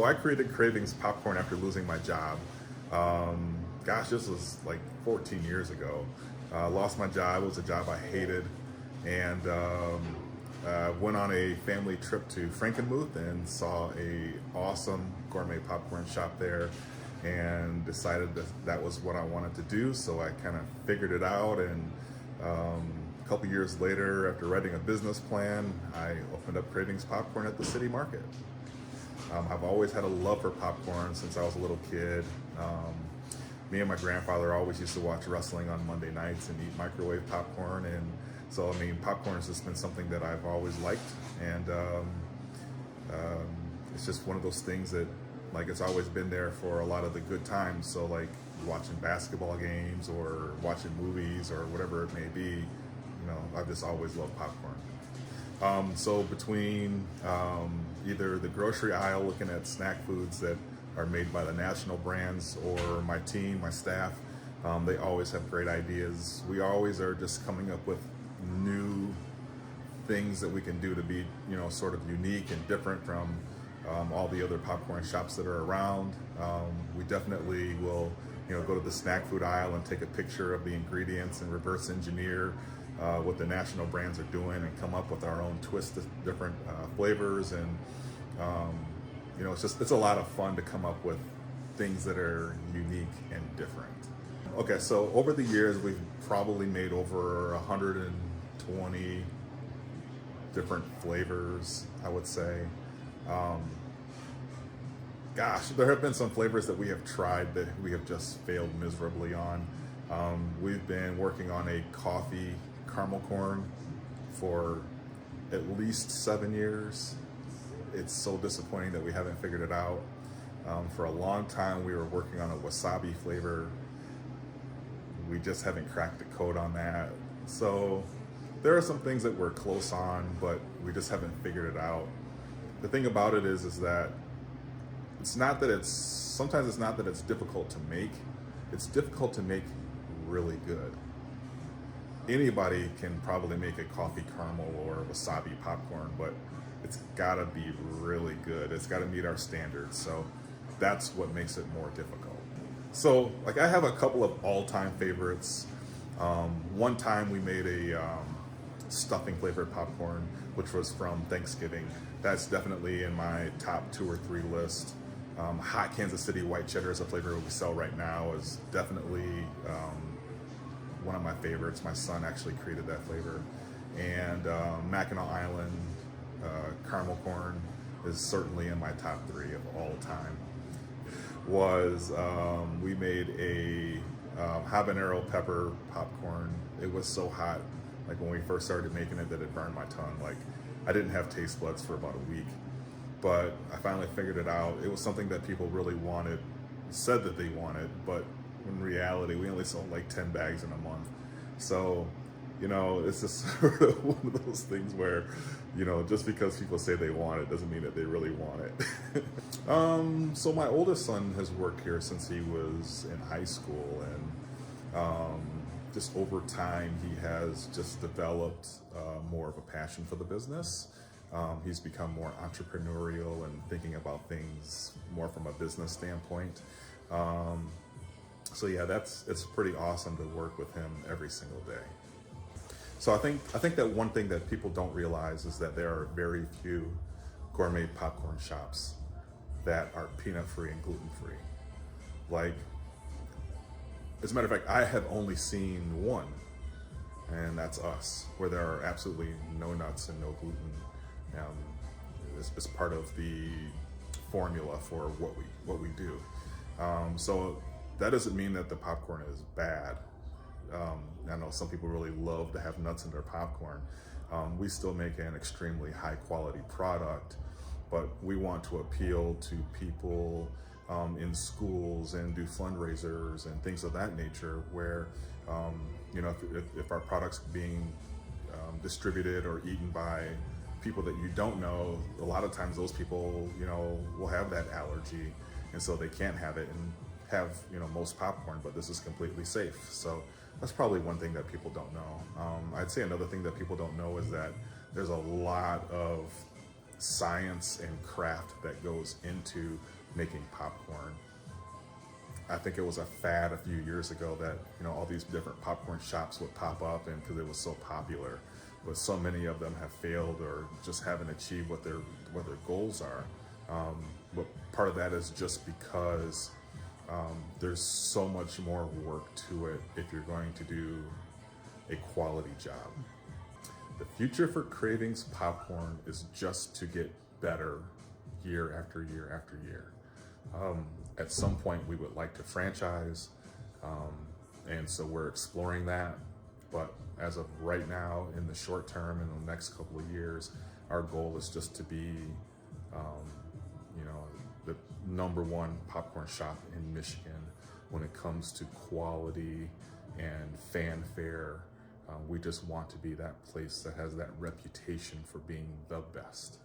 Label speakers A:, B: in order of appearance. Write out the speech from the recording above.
A: I created Cravings Popcorn after losing my job. Gosh, this was like 14 years ago. Lost my job. It was a job I hated, and went on a family trip to Frankenmuth and saw a awesome gourmet popcorn shop there, and decided that that was what I wanted to do. So I kind of figured it out, and a couple years later, after writing a business plan, I opened up Cravings Popcorn at the city market. I've always had a love for popcorn since I was a little kid. Me and my grandfather always used to watch wrestling on Monday nights and eat microwave popcorn, and so I mean, popcorn has just been something that I've always liked, and it's just one of those things that, like, it's always been there for a lot of the good times. So like watching basketball games or watching movies or whatever it may be, you know, I've just always loved popcorn. So between either the grocery aisle looking at snack foods that are made by the national brands, or my team, my staff, they always have great ideas. We always are just coming up with new things that we can do to be, you know, sort of unique and different from all the other popcorn shops that are around. We definitely will, you know, go to the snack food aisle and take a picture of the ingredients and reverse engineer what the national brands are doing and come up with our own twist of different flavors. And you know, it's a lot of fun to come up with things that are unique and different. Okay, so over the years, we've probably made over 120 different flavors, I would say. Gosh, there have been some flavors that we have tried that we have just failed miserably on. We've been working on a coffee caramel corn for at least 7 years. It's so disappointing that we haven't figured it out. For a long time, we were working on a wasabi flavor. We just haven't cracked the code on that. So there are some things that we're close on, but we just haven't figured it out. The thing about it is that sometimes it's not that it's difficult to make, it's difficult to make really good. Anybody can probably make a coffee caramel or wasabi popcorn, but it's gotta be really good. It's gotta meet our standards. So that's what makes it more difficult. So like, I have a couple of all-time favorites. One time we made a stuffing flavored popcorn, which was from Thanksgiving. That's definitely in my top 2 or 3 list. Hot Kansas City white cheddar is a flavor we sell right now, is definitely one of my favorites. My son actually created that flavor. And Mackinac Island caramel corn is certainly in my top 3 of all time. We made a habanero pepper popcorn. It was so hot, like when we first started making it, that it burned my tongue. Like, I didn't have taste buds for about a week, but I finally figured it out. It was something that people really wanted, said that they wanted, but in reality, we only sold like 10 bags in a month. So, you know, it's just sort of one of those things where, you know, just because people say they want it doesn't mean that they really want it. So my oldest son has worked here since he was in high school, and just over time, he has just developed more of a passion for the business. He's become more entrepreneurial and thinking about things more from a business standpoint. So yeah, it's pretty awesome to work with him every single day. So I think that one thing that people don't realize is that there are very few gourmet popcorn shops that are peanut-free and gluten-free. Like, as a matter of fact, I have only seen one, and that's us, where there are absolutely no nuts and no gluten. It's part of the formula for what we do. So that doesn't mean that the popcorn is bad. I know some people really love to have nuts in their popcorn. We still make an extremely high quality product, but we want to appeal to people in schools and do fundraisers and things of that nature, where you know, if our product's being distributed or eaten by people that you don't know, a lot of times those people, you know, will have that allergy, and so they can't have it and have, you know, most popcorn, but this is completely safe. So that's probably one thing that people don't know. I'd say another thing that people don't know is that there's a lot of science and craft that goes into making popcorn. I think it was a fad a few years ago that, you know, all these different popcorn shops would pop up, and because it was so popular, but so many of them have failed or just haven't achieved what their goals are. But part of that is just because there's so much more work to it if you're going to do a quality job. The future for Cravings Popcorn is just to get better year after year after year. At some point we would like to franchise, and so we're exploring that. But as of right now, in the short term, in the next couple of years, our goal is just to be, you know, the #1 popcorn shop in Michigan when it comes to quality and fanfare. We just want to be that place that has that reputation for being the best.